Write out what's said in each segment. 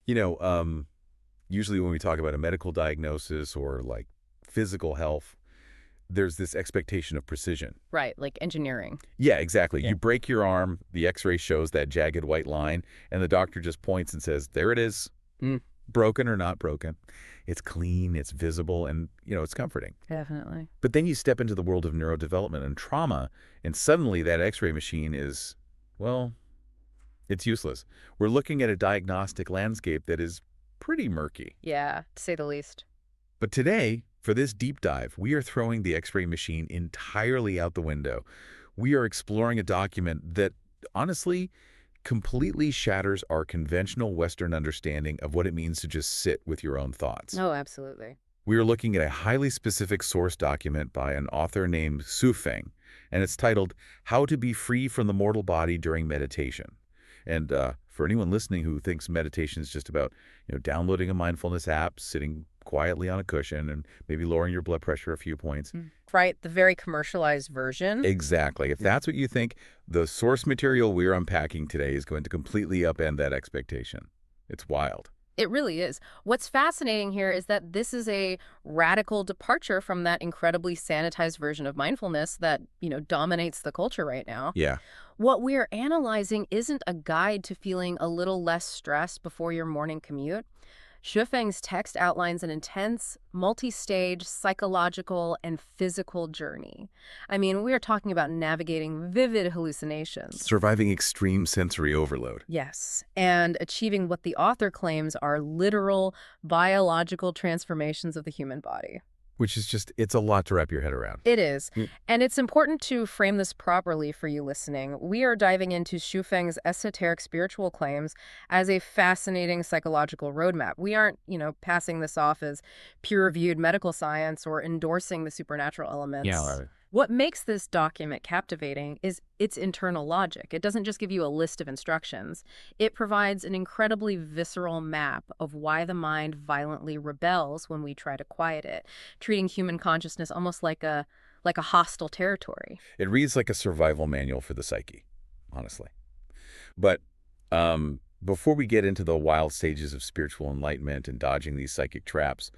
You know, usually when we talk about a medical diagnosis or like physical health, there's this expectation of precision. Right, like engineering. Yeah, exactly. Yeah. You break your arm, the x-ray shows that jagged white line, and the doctor just points and says, there it is, Mm, broken or not broken. It's clean, it's visible, and, it's comforting. definitely. But then you step into the world of neurodevelopment and trauma, and suddenly that x-ray machine is, well, it's useless. We're looking at a diagnostic landscape that is pretty murky. Yeah, to say the least. But today, for this deep dive, we are throwing the x-ray machine entirely out the window. We are exploring a document that, honestly, completely shatters our conventional Western understanding of what it means to just sit with your own thoughts. Oh, absolutely. We are looking at a highly specific source document by an author named Su Feng, and it's titled How to Be Free from the Mortal Body During Meditation. And for anyone listening who thinks meditation is just about, downloading a mindfulness app, sitting quietly on a cushion, and maybe lowering your blood pressure a few points. Right, the very commercialized version. Exactly. If that's what you think, the source material we're unpacking today is going to completely upend that expectation. It's wild. It really is. What's fascinating here is that this is a radical departure from that incredibly sanitized version of mindfulness that, dominates the culture right now. Yeah. What we're analyzing isn't a guide to feeling a little less stressed before your morning commute. Shufeng's text outlines an intense, multi-stage psychological and physical journey. I mean, we are talking about navigating vivid hallucinations. Surviving extreme sensory overload. Yes, and achieving what the author claims are literal biological transformations of the human body. Which is it's a lot to wrap your head around. It is. Mm. And it's important to frame this properly for you listening. We are diving into Shufeng's esoteric spiritual claims as a fascinating psychological roadmap. We aren't, passing this off as peer-reviewed medical science or endorsing the supernatural elements. Yeah. What makes this document captivating is its internal logic. It doesn't just give you a list of instructions. It provides an incredibly visceral map of why the mind violently rebels when we try to quiet it, treating human consciousness almost like a hostile territory. It reads like a survival manual for the psyche, honestly. But before we get into the wild stages of spiritual enlightenment and dodging these psychic traps,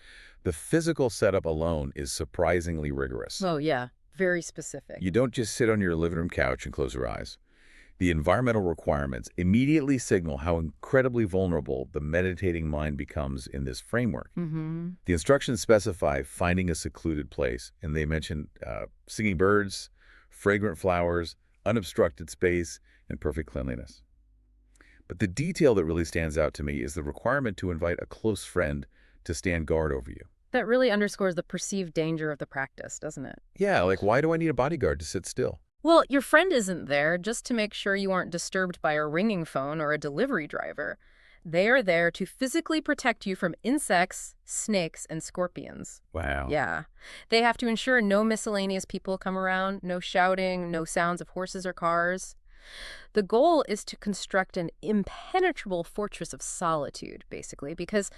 the physical setup alone is surprisingly rigorous. Oh, yeah. Very specific. You don't just sit on your living room couch and close your eyes. The environmental requirements immediately signal how incredibly vulnerable the meditating mind becomes in this framework. Mm-hmm. The instructions specify finding a secluded place, and they mention singing birds, fragrant flowers, unobstructed space, and perfect cleanliness. But the detail that really stands out to me is the requirement to invite a close friend to stand guard over you. That really underscores the perceived danger of the practice, doesn't it? Yeah, like why do I need a bodyguard to sit still? Well, your friend isn't there just to make sure you aren't disturbed by a ringing phone or a delivery driver. They are there to physically protect you from insects, snakes, and scorpions. Wow. Yeah. They have to ensure no miscellaneous people come around, no shouting, no sounds of horses or cars. The goal is to construct an impenetrable fortress of solitude, basically, because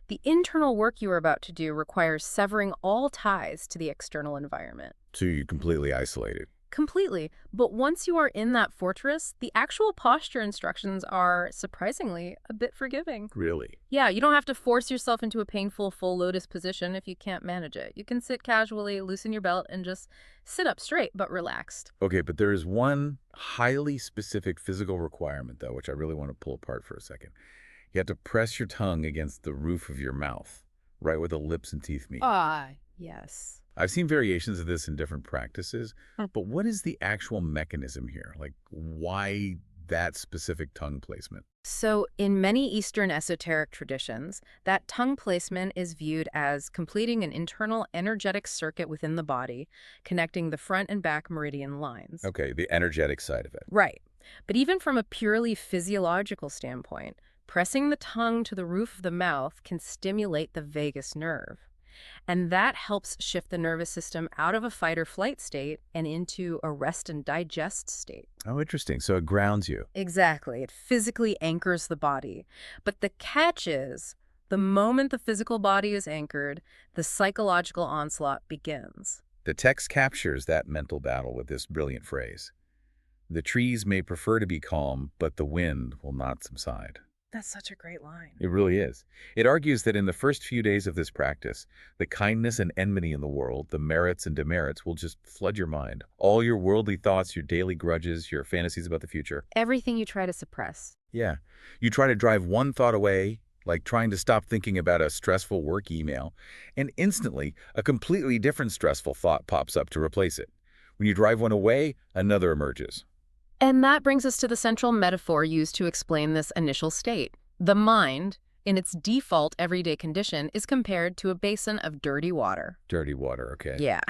the internal work you are about to do requires severing all ties to the external environment. So you're completely isolated. Completely. But once you are in that fortress, the actual posture instructions are surprisingly a bit forgiving. Really? Yeah, you don't have to force yourself into a painful full lotus position if you can't manage it. You can sit casually, loosen your belt, and just sit up straight but relaxed. Okay, but there is one highly specific physical requirement, though, which I really want to pull apart for a second. You have to press your tongue against the roof of your mouth, right where the lips and teeth meet. Yes. I've seen variations of this in different practices, but what is the actual mechanism here? Like, why that specific tongue placement? So in many Eastern esoteric traditions, that tongue placement is viewed as completing an internal energetic circuit within the body, connecting the front and back meridian lines. Okay, the energetic side of it. Right. But even from a purely physiological standpoint, pressing the tongue to the roof of the mouth can stimulate the vagus nerve. And that helps shift the nervous system out of a fight or flight state and into a rest and digest state. Oh, interesting. So it grounds you. Exactly. It physically anchors the body. But the catch is, the moment the physical body is anchored, the psychological onslaught begins. The text captures that mental battle with this brilliant phrase. The trees may prefer to be calm, but the wind will not subside. That's such a great line. It really is. It argues that in the first few days of this practice, the kindness and enmity in the world, the merits and demerits will just flood your mind. All your worldly thoughts, your daily grudges, your fantasies about the future. Everything you try to suppress. Yeah. You try to drive one thought away, like trying to stop thinking about a stressful work email, and instantly a completely different stressful thought pops up to replace it. When you drive one away, another emerges. And that brings us to the central metaphor used to explain this initial state. The mind, in its default everyday condition, is compared to a basin of dirty water. Dirty water, okay. Yeah.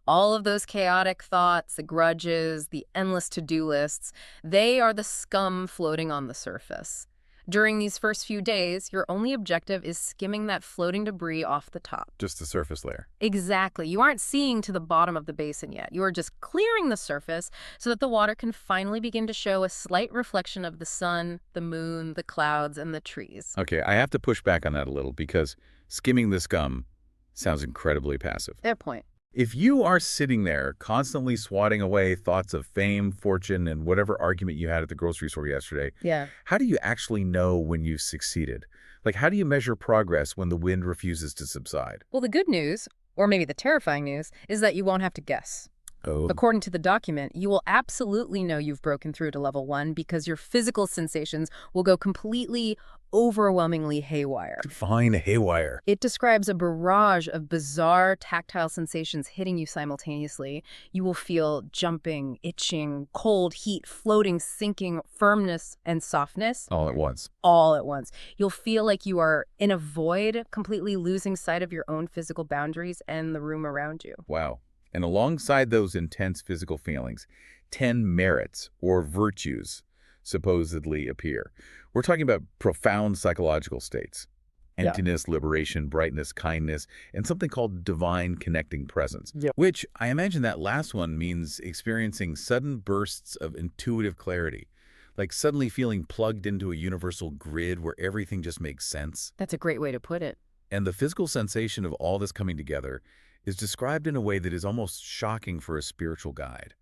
All of those chaotic thoughts, the grudges, the endless to-do lists, they are the scum floating on the surface. During these first few days, your only objective is skimming that floating debris off the top. Just the surface layer. Exactly. You aren't seeing to the bottom of the basin yet. You are just clearing the surface so that the water can finally begin to show a slight reflection of the sun, the moon, the clouds, and the trees. Okay, I have to push back on that a little because skimming the scum sounds incredibly passive. Fair point. If you are sitting there constantly swatting away thoughts of fame, fortune, and whatever argument you had at the grocery store yesterday, Yeah. how do you actually know when you've succeeded? Like, how do you measure progress when the wind refuses to subside? Well, the good news, or maybe the terrifying news, is that you won't have to guess. Oh, According to the document, you will absolutely know you've broken through to level 1 because your physical sensations will go completely, overwhelmingly haywire. fine haywire. It describes a barrage of bizarre tactile sensations hitting you simultaneously. You will feel jumping, itching, cold, heat, floating, sinking, firmness, and softness All at once. all at once. You'll feel like you are in a void, completely losing sight of your own physical boundaries and the room around you. Wow. And alongside those intense physical feelings, 10 merits or virtues supposedly appear. We're talking about profound psychological states. Yeah. Emptiness, liberation, brightness, kindness, and something called divine connecting presence, Yep. which I imagine that last one means experiencing sudden bursts of intuitive clarity, like suddenly feeling plugged into a universal grid where everything just makes sense. That's a great way to put it. And the physical sensation of all this coming together is described in a way that is almost shocking for a spiritual guide.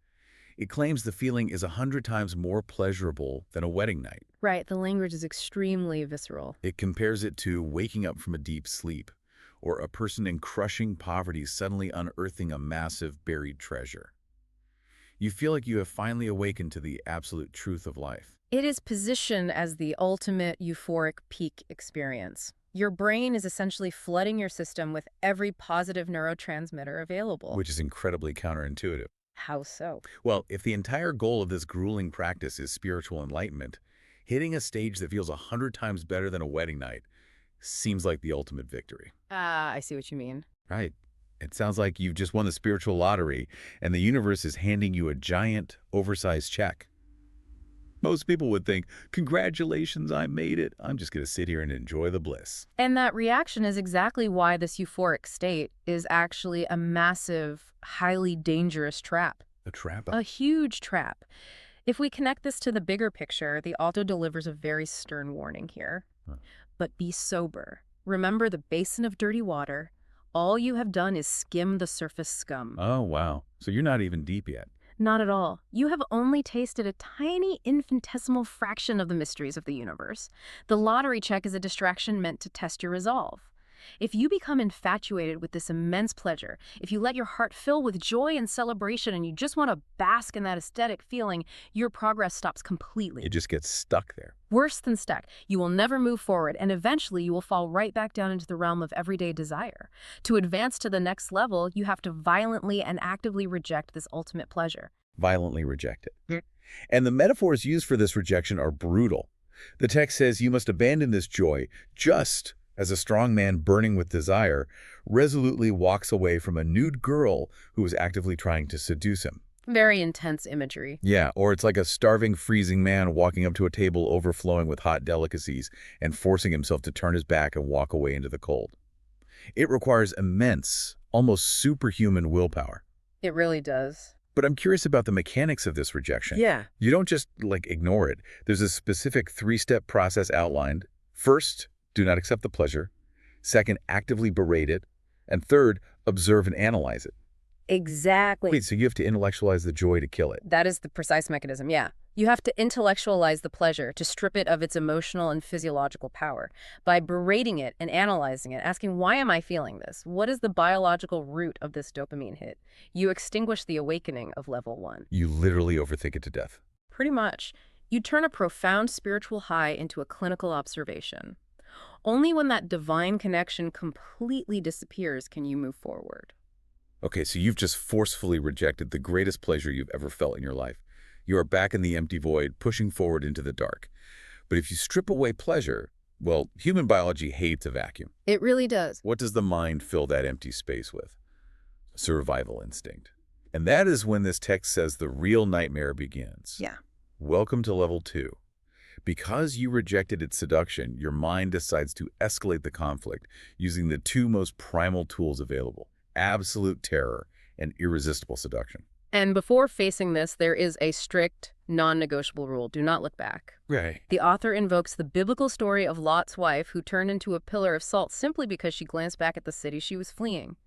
It claims the feeling is 100 times more pleasurable than a wedding night. Right, the language is extremely visceral. It compares it to waking up from a deep sleep, or a person in crushing poverty suddenly unearthing a massive buried treasure. You feel like you have finally awakened to the absolute truth of life. It is positioned as the ultimate euphoric peak experience. Your brain is essentially flooding your system with every positive neurotransmitter available. Which is incredibly counterintuitive. How so? Well, if the entire goal of this grueling practice is spiritual enlightenment, hitting a stage that feels 100 times better than a wedding night seems like the ultimate victory. I see what you mean. Right. It sounds like you've just won the spiritual lottery, and the universe is handing you a giant, oversized check. Most people would think, congratulations, I made it. I'm just going to sit here and enjoy the bliss. And that reaction is exactly why this euphoric state is actually a massive, highly dangerous trap. A trap? A huge trap. If we connect this to the bigger picture, the author delivers a very stern warning here. Huh. But be sober. Remember the basin of dirty water. All you have done is skim the surface scum. Oh, wow. So you're not even deep yet. Not at all. You have only tasted a tiny, infinitesimal fraction of the mysteries of the universe. The lottery check is a distraction meant to test your resolve. If you become infatuated with this immense pleasure, if you let your heart fill with joy and celebration and you just want to bask in that aesthetic feeling, your progress stops completely. It just gets stuck there. Worse than stuck, you will never move forward, and eventually you will fall right back down into the realm of everyday desire. To advance to the next level, you have to violently and actively reject this ultimate pleasure. Violently reject it. And the metaphors used for this rejection are brutal. The text says you must abandon this joy just as a strong man burning with desire resolutely walks away from a nude girl who is actively trying to seduce him. Very intense imagery. Yeah, or it's like a starving, freezing man walking up to a table overflowing with hot delicacies and forcing himself to turn his back and walk away into the cold. It requires immense, almost superhuman willpower. It really does. But I'm curious about the mechanics of this rejection. Yeah. You don't just, ignore it. There's a specific 3-step process outlined. First, do not accept the pleasure. Second, actively berate it. And third, observe and analyze it. Exactly. Wait, so you have to intellectualize the joy to kill it. That is the precise mechanism, yeah. You have to intellectualize the pleasure, to strip it of its emotional and physiological power by berating it and analyzing it, asking, why am I feeling this? What is the biological root of this dopamine hit? You extinguish the awakening of level 1. You literally overthink it to death. Pretty much. You turn a profound spiritual high into a clinical observation. Only when that divine connection completely disappears can you move forward. Okay, so you've just forcefully rejected the greatest pleasure you've ever felt in your life. You are back in the empty void, pushing forward into the dark. But if you strip away pleasure, well, human biology hates a vacuum. It really does. What does the mind fill that empty space with? Survival instinct. And that is when this text says the real nightmare begins. Yeah. Welcome to level 2. Because you rejected its seduction, your mind decides to escalate the conflict using the two most primal tools available: absolute terror and irresistible seduction. And before facing this, there is a strict, non-negotiable rule. Do not look back. Right. The author invokes the biblical story of Lot's wife who turned into a pillar of salt simply because she glanced back at the city she was fleeing.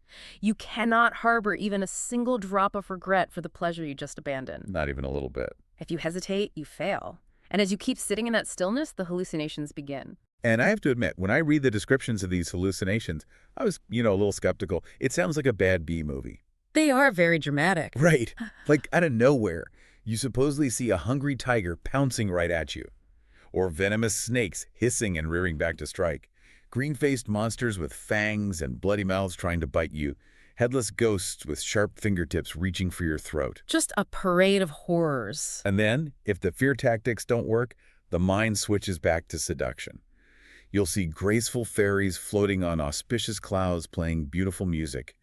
You cannot harbor even a single drop of regret for the pleasure you just abandoned. Not even a little bit. If you hesitate, you fail. And as you keep sitting in that stillness, the hallucinations begin. And I have to admit, when I read the descriptions of these hallucinations, I was, a little skeptical. It sounds like a bad B movie. They are very dramatic. Right. Like out of nowhere, you supposedly see a hungry tiger pouncing right at you. Or venomous snakes hissing and rearing back to strike. Green-faced monsters with fangs and bloody mouths trying to bite you. Headless ghosts with sharp fingertips reaching for your throat. Just a parade of horrors. And then, if the fear tactics don't work, the mind switches back to seduction. You'll see graceful fairies floating on auspicious clouds playing beautiful music.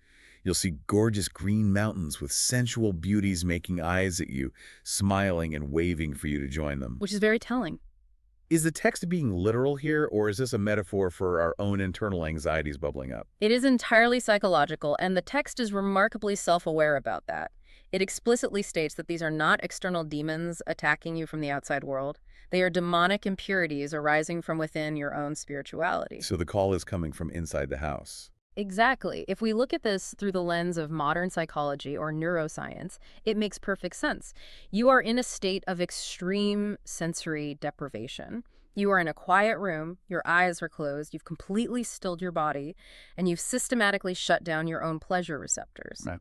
You'll see gorgeous green mountains with sensual beauties making eyes at you, smiling and waving for you to join them. Which is very telling. Is the text being literal here, or is this a metaphor for our own internal anxieties bubbling up? It is entirely psychological, and the text is remarkably self-aware about that. It explicitly states that these are not external demons attacking you from the outside world. They are demonic impurities arising from within your own spirituality. So the call is coming from inside the house. Exactly. If we look at this through the lens of modern psychology or neuroscience, it makes perfect sense. You are in a state of extreme sensory deprivation. You are in a quiet room, your eyes are closed, you've completely stilled your body, and you've systematically shut down your own pleasure receptors. Right.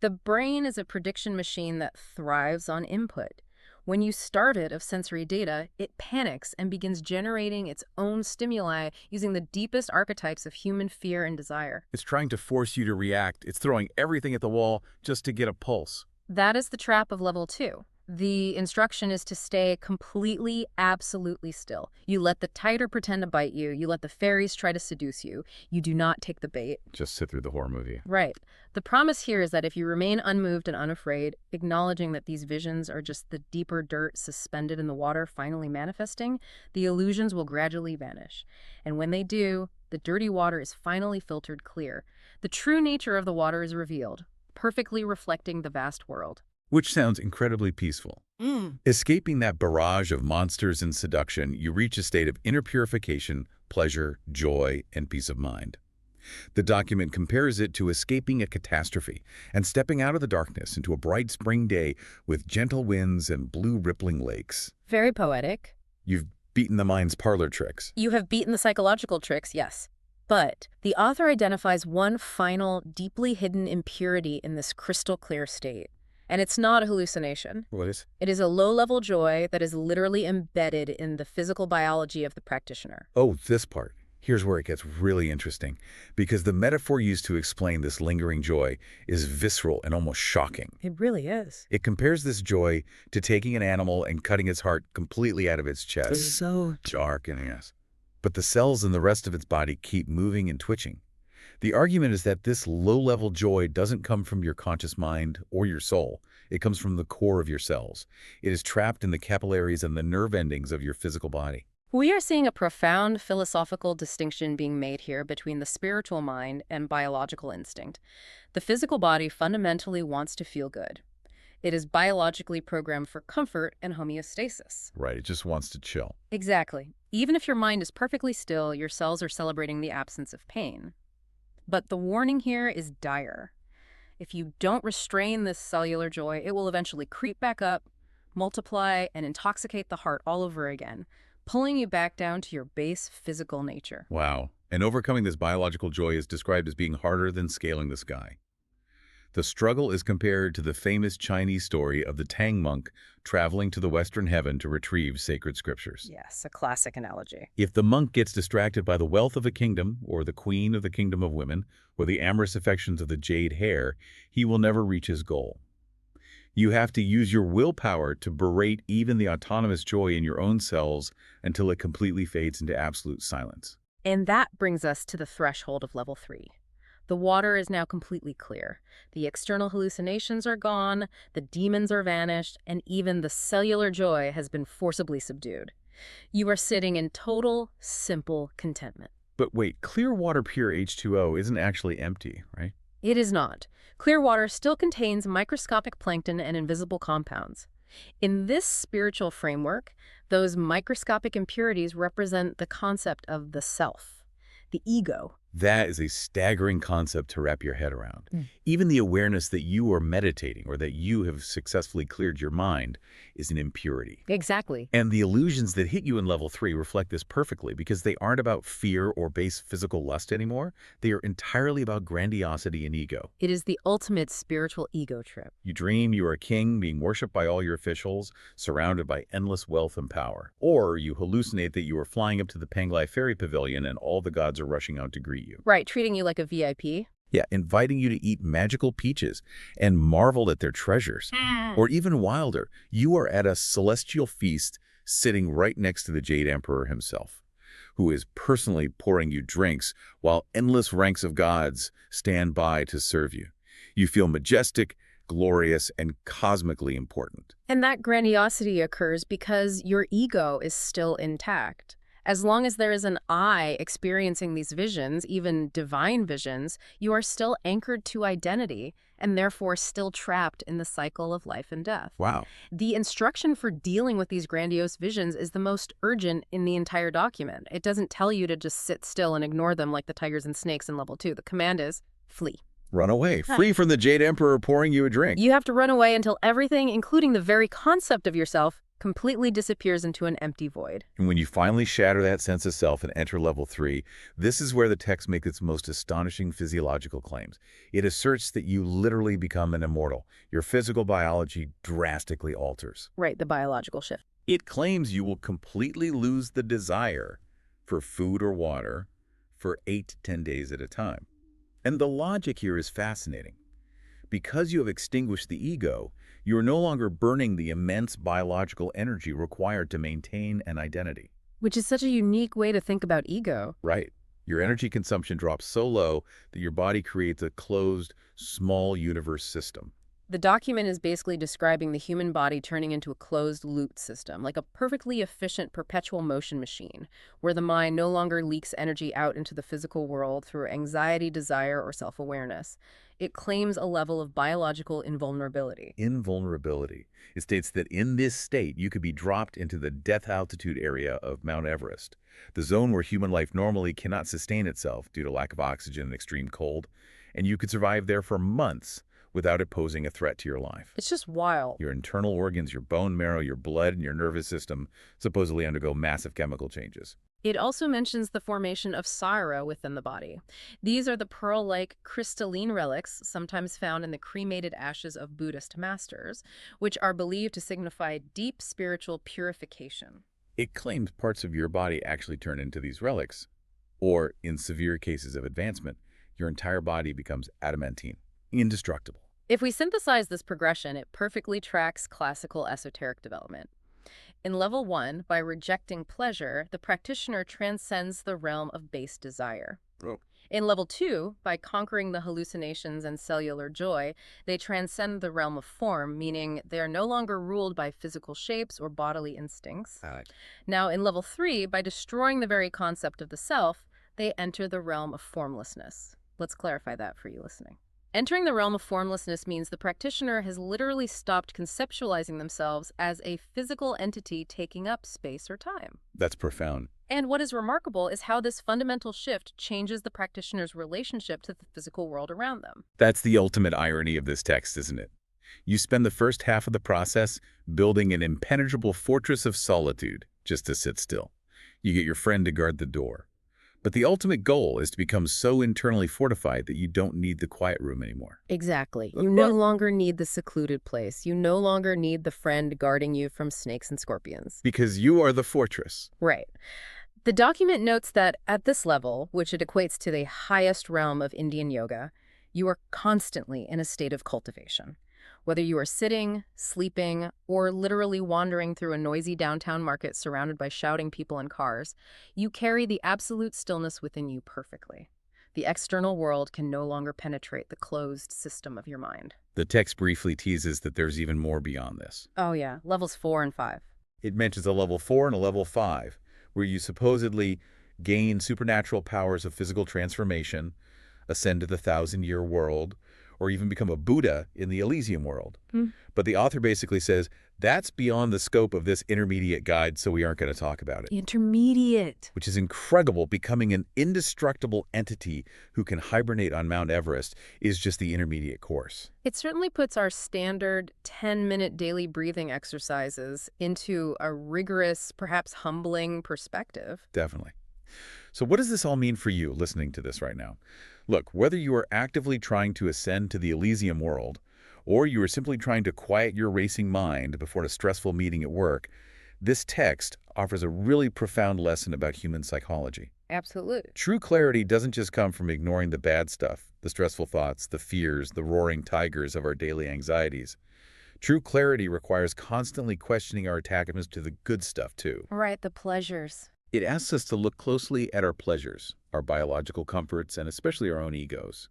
The brain is a prediction machine that thrives on input. When you starve it of sensory data, it panics and begins generating its own stimuli using the deepest archetypes of human fear and desire. It's trying to force you to react. It's throwing everything at the wall just to get a pulse. That is the trap of level 2. The instruction is to stay completely, absolutely still. You let the tiger pretend to bite you. You let the fairies try to seduce you. You do not take the bait. Just sit through the horror movie. Right. The promise here is that if you remain unmoved and unafraid, acknowledging that these visions are just the deeper dirt suspended in the water finally manifesting, the illusions will gradually vanish. And when they do, the dirty water is finally filtered clear. The true nature of the water is revealed, perfectly reflecting the vast world. Which sounds incredibly peaceful. Escaping that barrage of monsters and seduction, you reach a state of inner purification, pleasure, joy, and peace of mind. The document compares it to escaping a catastrophe and stepping out of the darkness into a bright spring day with gentle winds and blue rippling lakes. Very poetic. You've beaten the mind's parlor tricks. You have beaten the psychological tricks, yes. But the author identifies one final, deeply hidden impurity in this crystal clear state. And it's not a hallucination. What is? It is a low-level joy that is literally embedded in the physical biology of the practitioner. Oh, this part. Here's where it gets really interesting, because the metaphor used to explain this lingering joy is visceral and almost shocking. It really is. It compares this joy to taking an animal and cutting its heart completely out of its chest. So Dark and yes. But the cells in the rest of its body keep moving and twitching. The argument is that this low-level joy doesn't come from your conscious mind or your soul. It comes from the core of your cells. It is trapped in the capillaries and the nerve endings of your physical body. we are seeing a profound philosophical distinction being made here between the spiritual mind and biological instinct. The physical body fundamentally wants to feel good. It is biologically programmed for comfort and homeostasis. Right, it just wants to chill. Exactly. Even if your mind is perfectly still, your cells are celebrating the absence of pain. But the warning here is dire. If you don't restrain this cellular joy, it will eventually creep back up, multiply, and intoxicate the heart all over again, pulling you back down to your base physical nature. Wow. And overcoming this biological joy is described as being harder than scaling the sky. The struggle is compared to the famous Chinese story of the Tang monk traveling to the Western heaven to retrieve sacred scriptures. Yes, a classic analogy. If the monk gets distracted by the wealth of a kingdom, or the queen of the kingdom of women, or the amorous affections of the jade hare, he will never reach his goal. You have to use your willpower to berate even the autonomous joy in your own cells until it completely fades into absolute silence. And that brings us to the threshold of level 3. The water is now completely clear. The external hallucinations are gone, the demons are vanished, and even the cellular joy has been forcibly subdued. You are sitting in total, simple contentment. But wait, clear water pure H2O isn't actually empty, right? It is not. Clear water still contains microscopic plankton and invisible compounds. In this spiritual framework, those microscopic impurities represent the concept of the self, the ego. That is a staggering concept to wrap your head around. Mm. Even the awareness that you are meditating or that you have successfully cleared your mind is an impurity. Exactly. And the illusions that hit you in level 3 reflect this perfectly because they aren't about fear or base physical lust anymore. They are entirely about grandiosity and ego. It is the ultimate spiritual ego trip. You dream you are a king being worshipped by all your officials, surrounded by endless wealth and power. Or you hallucinate that you are flying up to the Panglai Fairy Pavilion and all the gods are rushing out to greet you. Right, treating you like a VIP. Yeah, inviting you to eat magical peaches and marvel at their treasures. Or even wilder, you are at a celestial feast sitting right next to the Jade Emperor himself, who is personally pouring you drinks while endless ranks of gods stand by to serve you. You feel majestic, glorious, and cosmically important. And that grandiosity occurs because your ego is still intact. As long as there is an I experiencing these visions, even divine visions, you are still anchored to identity and therefore still trapped in the cycle of life and death. Wow. The instruction for dealing with these grandiose visions is the most urgent in the entire document. It doesn't tell you to just sit still and ignore them like the tigers and snakes in level 2. The command is flee. Run away, free from the Jade Emperor pouring you a drink. You have to run away until everything, including the very concept of yourself, completely disappears into an empty void. And when you finally shatter that sense of self and enter level 3, this is where the text makes its most astonishing physiological claims. It asserts that you literally become an immortal. Your physical biology drastically alters. Right, the biological shift. It claims you will completely lose the desire for food or water for 8 to 10 days at a time. And the logic here is fascinating. Because you have extinguished the ego, you are no longer burning the immense biological energy required to maintain an identity. Which is such a unique way to think about ego. Right. Your energy consumption drops so low that your body creates a closed, small universe system. The document is basically describing the human body turning into a closed-loop system, like a perfectly efficient perpetual motion machine, where the mind no longer leaks energy out into the physical world through anxiety, desire, or self-awareness. It claims a level of biological invulnerability. Invulnerability. It states that in this state, you could be dropped into the death altitude area of Mount Everest, the zone where human life normally cannot sustain itself due to lack of oxygen and extreme cold, and you could survive there for months without it posing a threat to your life. It's just wild. Your internal organs, your bone marrow, your blood, and your nervous system supposedly undergo massive chemical changes. It also mentions the formation of Saira within the body. These are the pearl-like crystalline relics, sometimes found in the cremated ashes of Buddhist masters, which are believed to signify deep spiritual purification. It claims parts of your body actually turn into these relics, or in severe cases of advancement, your entire body becomes adamantine, indestructible. If we synthesize this progression, it perfectly tracks classical esoteric development. In level 1, by rejecting pleasure, the practitioner transcends the realm of base desire. Oh. In level 2, by conquering the hallucinations and cellular joy, they transcend the realm of form, meaning they are no longer ruled by physical shapes or bodily instincts. Now, in level 3, by destroying the very concept of the self, they enter the realm of formlessness. Let's clarify that for you listening. Entering the realm of formlessness means the practitioner has literally stopped conceptualizing themselves as a physical entity taking up space or time. That's profound. And what is remarkable is how this fundamental shift changes the practitioner's relationship to the physical world around them. That's the ultimate irony of this text, isn't it? You spend the first half of the process building an impenetrable fortress of solitude just to sit still. You get your friend to guard the door. But the ultimate goal is to become so internally fortified that you don't need the quiet room anymore. Exactly. You no longer need the secluded place. You no longer need the friend guarding you from snakes and scorpions. Because you are the fortress. Right. The document notes that at this level, which it equates to the highest realm of Indian yoga, you are constantly in a state of cultivation. Whether you are sitting, sleeping, or literally wandering through a noisy downtown market surrounded by shouting people and cars, you carry the absolute stillness within you perfectly. The external world can no longer penetrate the closed system of your mind. The text briefly teases that there's even more beyond this. Oh yeah, levels 4 and 5. It mentions a level 4 and a level 5, where you supposedly gain supernatural powers of physical transformation, ascend to the 1,000-year world, or even become a Buddha in the Elysium world. But the author basically says that's beyond the scope of this intermediate guide, so we aren't going to talk about it. Intermediate. Which is incredible. Becoming an indestructible entity who can hibernate on Mount Everest is just the intermediate course. It certainly puts our standard 10-minute daily breathing exercises into a rigorous, perhaps humbling perspective. Definitely. So what does this all mean for you listening to this right now? Look, whether you are actively trying to ascend to the Elysium world, or you are simply trying to quiet your racing mind before a stressful meeting at work, this text offers a really profound lesson about human psychology. Absolutely. True clarity doesn't just come from ignoring the bad stuff, the stressful thoughts, the fears, the roaring tigers of our daily anxieties. True clarity requires constantly questioning our attachments to the good stuff, too. Right, the pleasures. It asks us to look closely at our pleasures, our biological comforts, and especially our own egos,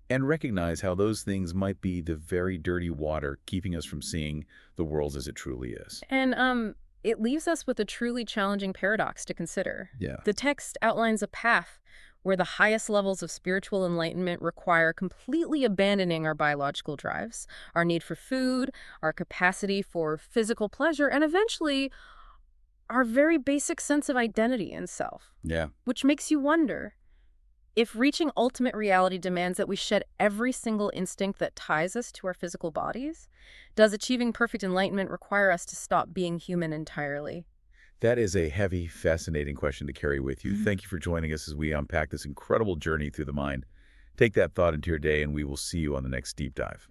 and recognize how those things might be the very dirty water keeping us from seeing the world as it truly is. And it leaves us with a truly challenging paradox to consider. Yeah. The text outlines a path where the highest levels of spiritual enlightenment require completely abandoning our biological drives, our need for food, our capacity for physical pleasure, and eventually our very basic sense of identity and self. Yeah. Which makes you wonder, if reaching ultimate reality demands that we shed every single instinct that ties us to our physical bodies, does achieving perfect enlightenment require us to stop being human entirely? That is a heavy, fascinating question to carry with you. Thank you for joining us as we unpack this incredible journey through the mind. Take that thought into your day, and we will see you on the next deep dive.